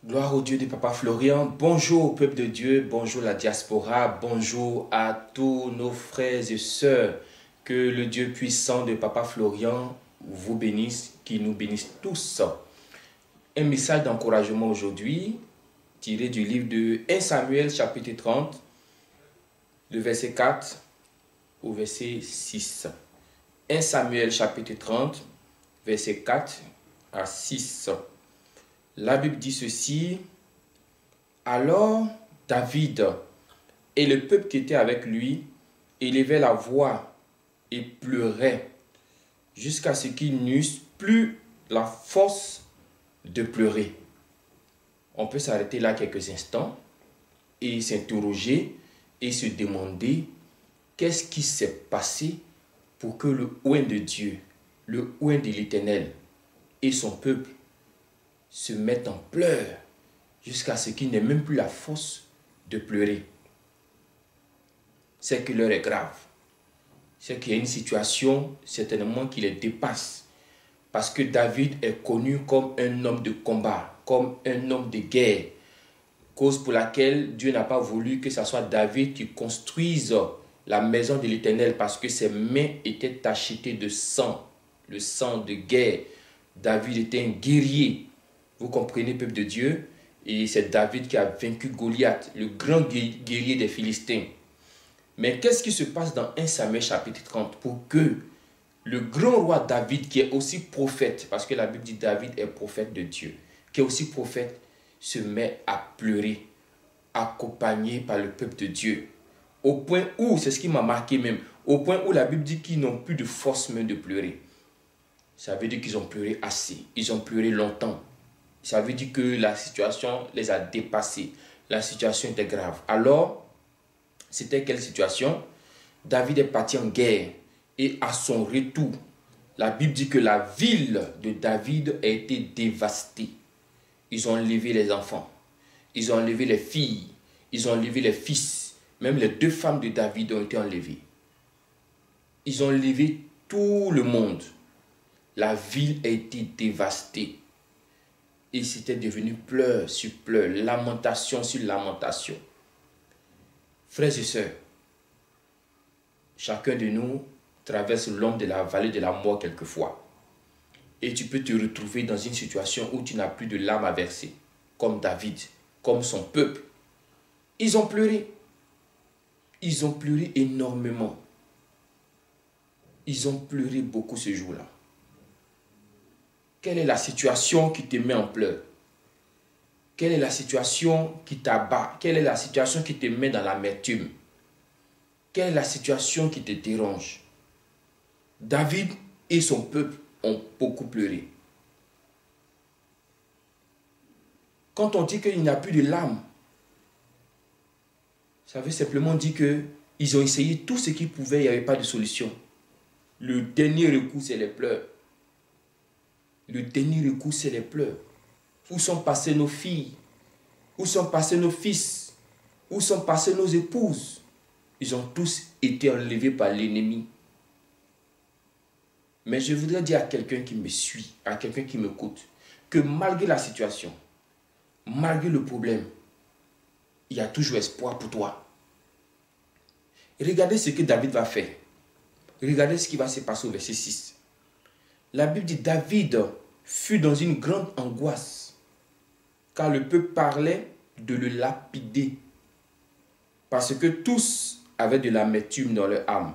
Gloire au Dieu de Papa Florian. Bonjour au peuple de Dieu, bonjour la diaspora, bonjour à tous nos frères et sœurs. Que le Dieu puissant de Papa Florian vous bénisse, qu'il nous bénisse tous. Un message d'encouragement aujourd'hui, tiré du livre de 1 Samuel chapitre 30, le verset 4 au verset 6. 1 Samuel chapitre 30, verset 4 à 6. La Bible dit ceci: alors David et le peuple qui était avec lui élevaient la voix et pleuraient jusqu'à ce qu'ils n'eussent plus la force de pleurer. On peut s'arrêter là quelques instants et s'interroger et se demander qu'est-ce qui s'est passé pour que le oint de Dieu, le oint de l'Éternel et son peuple se mettent en pleurs jusqu'à ce qu'ils n'aient même plus la force de pleurer. C'est que l'heure est grave. C'est qu'il y a une situation certainement qui les dépasse. Parce que David est connu comme un homme de combat, comme un homme de guerre. Cause pour laquelle Dieu n'a pas voulu que ce soit David qui construise la maison de l'Éternel, parce que ses mains étaient tachetées de sang, le sang de guerre. David était un guerrier. Vous comprenez, peuple de Dieu? Et c'est David qui a vaincu Goliath, le grand guerrier des Philistins. Mais qu'est-ce qui se passe dans 1 Samuel chapitre 30 pour que le grand roi David, qui est aussi prophète, parce que la Bible dit David est prophète de Dieu, qui est aussi prophète, se met à pleurer, accompagné par le peuple de Dieu. Au point où, c'est ce qui m'a marqué même, au point où la Bible dit qu'ils n'ont plus de force même de pleurer. Ça veut dire qu'ils ont pleuré assez, ils ont pleuré longtemps. Ça veut dire que la situation les a dépassés. La situation était grave. Alors, c'était quelle situation? David est parti en guerre. Et à son retour, la Bible dit que la ville de David a été dévastée. Ils ont enlevé les enfants. Ils ont enlevé les filles. Ils ont enlevé les fils. Même les deux femmes de David ont été enlevées. Ils ont enlevé tout le monde. La ville a été dévastée. Et c'était devenu pleurs sur pleurs, lamentation sur lamentation. Frères et sœurs, chacun de nous traverse l'ombre de la vallée de la mort quelquefois. Et tu peux te retrouver dans une situation où tu n'as plus de larmes à verser, comme David, comme son peuple. Ils ont pleuré. Ils ont pleuré énormément. Ils ont pleuré beaucoup ce jour-là. Quelle est la situation qui te met en pleurs? Quelle est la situation qui t'abat? Quelle est la situation qui te met dans l'amertume? Quelle est la situation qui te dérange? David et son peuple ont beaucoup pleuré. Quand on dit qu'il n'y a plus de larmes, ça veut simplement dire qu'ils ont essayé tout ce qu'ils pouvaient, il n'y avait pas de solution. Le dernier recours, c'est les pleurs. Le dernier recours, c'est les pleurs. Où sont passées nos filles? Où sont passés nos fils? Où sont passées nos épouses? Ils ont tous été enlevés par l'ennemi. Mais je voudrais dire à quelqu'un qui me suit, à quelqu'un qui m'écoute, que malgré la situation, malgré le problème, il y a toujours espoir pour toi. Regardez ce que David va faire. Regardez ce qui va se passer au verset 6. La Bible dit David fut dans une grande angoisse, car le peuple parlait de le lapider, parce que tous avaient de l'amertume dans leur âme.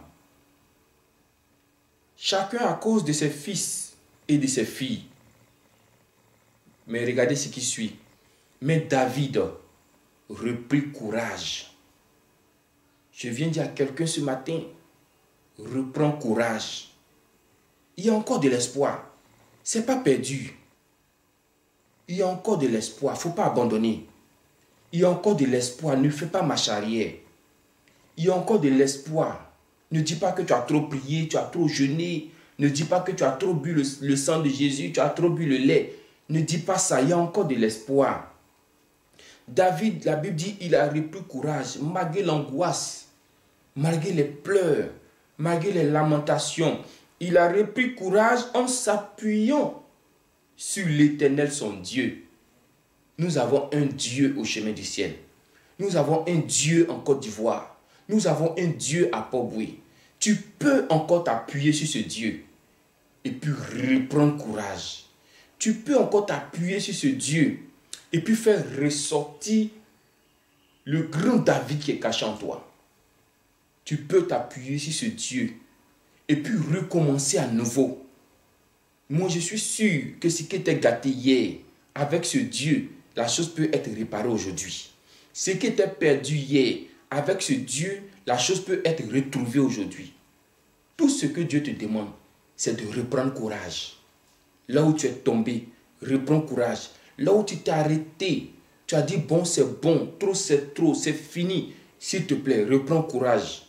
Chacun à cause de ses fils et de ses filles. Mais regardez ce qui suit. Mais David reprit courage. Je viens dire à quelqu'un ce matin, reprends courage. Il y a encore de l'espoir. Ce n'est pas perdu. Il y a encore de l'espoir. Il ne faut pas abandonner. Il y a encore de l'espoir. Ne fais pas marche arrière. Il y a encore de l'espoir. Ne dis pas que tu as trop prié, tu as trop jeûné. Ne dis pas que tu as trop bu le sang de Jésus, tu as trop bu le lait. Ne dis pas ça. Il y a encore de l'espoir. David, la Bible dit, il a repris courage malgré l'angoisse, malgré les pleurs, malgré les lamentations. Il a repris courage en s'appuyant sur l'Éternel son Dieu. Nous avons un Dieu au chemin du ciel. Nous avons un Dieu en Côte d'Ivoire. Nous avons un Dieu à Port-Boué. Tu peux encore t'appuyer sur ce Dieu et puis reprendre courage. Tu peux encore t'appuyer sur ce Dieu et puis faire ressortir le grand David qui est caché en toi. Tu peux t'appuyer sur ce Dieu et puis recommencer à nouveau. Moi, je suis sûr que ce qui était gâté hier, avec ce Dieu, la chose peut être réparée aujourd'hui. Ce qui était perdu hier, avec ce Dieu, la chose peut être retrouvée aujourd'hui. Tout ce que Dieu te demande, c'est de reprendre courage. Là où tu es tombé, reprends courage. Là où tu t'es arrêté, tu as dit bon, c'est bon, trop, c'est fini. S'il te plaît, reprends courage.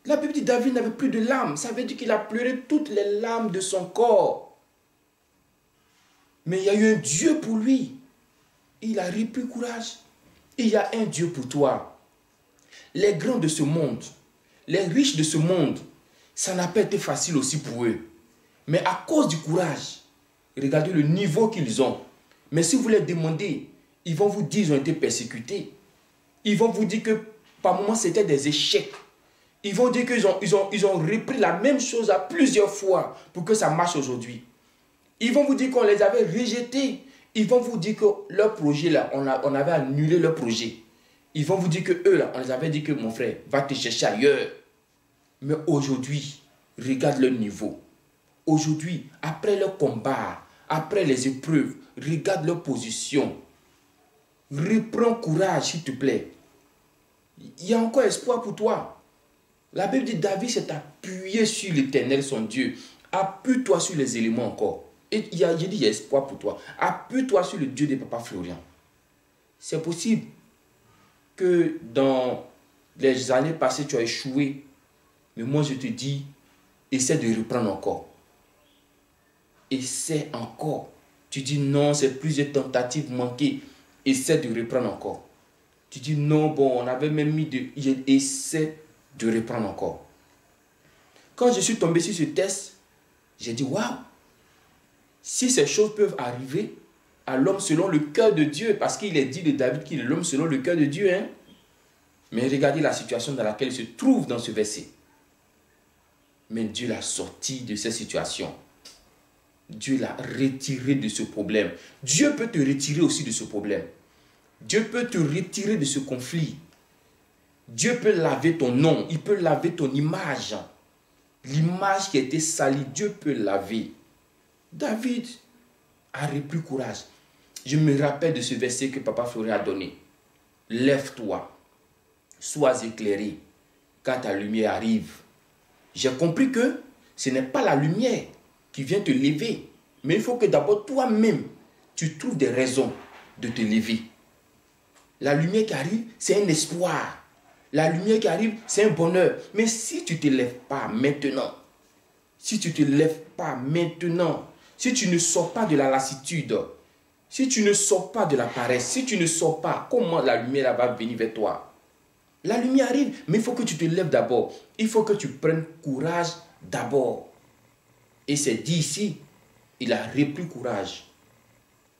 La Bible dit que David n'avait plus de larmes. Ça veut dire qu'il a pleuré toutes les larmes de son corps. Mais il y a eu un Dieu pour lui. Il a repris courage. Il y a un Dieu pour toi. Les grands de ce monde, les riches de ce monde, ça n'a pas été facile aussi pour eux. Mais à cause du courage, regardez le niveau qu'ils ont. Mais si vous les demandez, ils vont vous dire qu'ils ont été persécutés. Ils vont vous dire que par moments c'était des échecs. Ils vont dire qu'ils ont repris la même chose à plusieurs fois pour que ça marche aujourd'hui. Ils vont vous dire qu'on les avait rejetés. Ils vont vous dire que leur projet, là, on avait annulé leur projet. Ils vont vous dire que eux, là, on les avait dit que mon frère, va te chercher ailleurs. Mais aujourd'hui, regarde leur niveau. Aujourd'hui, après leur combat, après les épreuves, regarde leur position. Reprends courage, s'il te plaît. Il y a encore espoir pour toi. La Bible dit David s'est appuyé sur l'Éternel, son Dieu. Appuie-toi sur les éléments encore. Et il y a espoir pour toi. Appuie-toi sur le Dieu de Papa Florian. C'est possible que dans les années passées, tu as échoué. Mais moi, je te dis, essaie de reprendre encore. Essaie encore. Tu dis non, c'est plusieurs tentatives manquées. Essaie de reprendre encore. Tu dis non, bon, on avait même mis de... Essaie de reprendre encore. Quand je suis tombé sur ce test, j'ai dit waouh, si ces choses peuvent arriver à l'homme selon le cœur de Dieu, parce qu'il est dit de David qu'il est l'homme selon le cœur de Dieu, hein? Mais regardez la situation dans laquelle il se trouve dans ce verset. Mais Dieu l'a sorti de cette situation. Dieu l'a retiré de ce problème. Dieu peut te retirer aussi de ce problème. Dieu peut te retirer de ce conflit. Dieu peut laver ton nom, il peut laver ton image. L'image qui a été salie, Dieu peut laver. David a repris courage. Je me rappelle de ce verset que Papa Florian a donné. Lève-toi, sois éclairé, car ta lumière arrive. J'ai compris que ce n'est pas la lumière qui vient te lever, mais il faut que d'abord toi-même, tu trouves des raisons de te lever. La lumière qui arrive, c'est un espoir. La lumière qui arrive, c'est un bonheur. Mais si tu ne te lèves pas maintenant, si tu ne te lèves pas maintenant, si tu ne sors pas de la lassitude, si tu ne sors pas de la paresse, si tu ne sors pas, comment la lumière va venir vers toi? La lumière arrive, mais il faut que tu te lèves d'abord. Il faut que tu prennes courage d'abord. Et c'est dit ici, il a repris courage.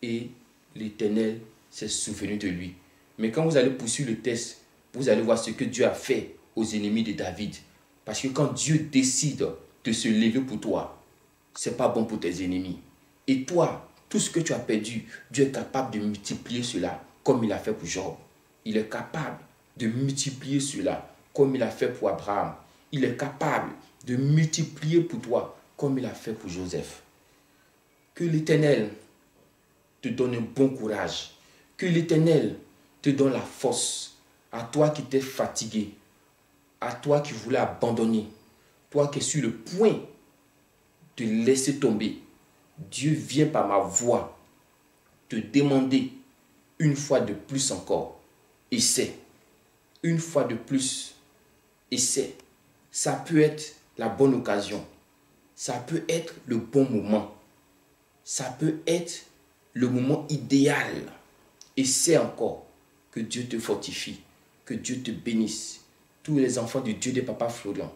Et l'Éternel s'est souvenu de lui. Mais quand vous allez poursuivre le test, vous allez voir ce que Dieu a fait aux ennemis de David. Parce que quand Dieu décide de se lever pour toi, ce n'est pas bon pour tes ennemis. Et toi, tout ce que tu as perdu, Dieu est capable de multiplier cela comme il a fait pour Job. Il est capable de multiplier cela comme il a fait pour Abraham. Il est capable de multiplier pour toi comme il a fait pour Joseph. Que l'Éternel te donne un bon courage. Que l'Éternel te donne la force. À toi qui t'es fatigué, à toi qui voulais abandonner, toi qui es sur le point de laisser tomber, Dieu vient par ma voix te demander une fois de plus encore, essaie. Une fois de plus, essaie. Ça peut être la bonne occasion. Ça peut être le bon moment. Ça peut être le moment idéal. Essaie encore. Que Dieu te fortifie. Que Dieu te bénisse. Tous les enfants du Dieu de Papa Florian,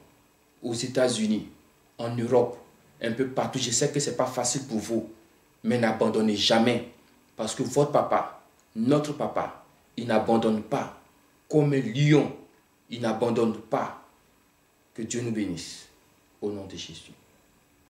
aux États-Unis, en Europe, un peu partout. Je sais que ce n'est pas facile pour vous, mais n'abandonnez jamais. Parce que votre papa, notre papa, il n'abandonne pas. Comme un lion, il n'abandonne pas. Que Dieu nous bénisse. Au nom de Jésus.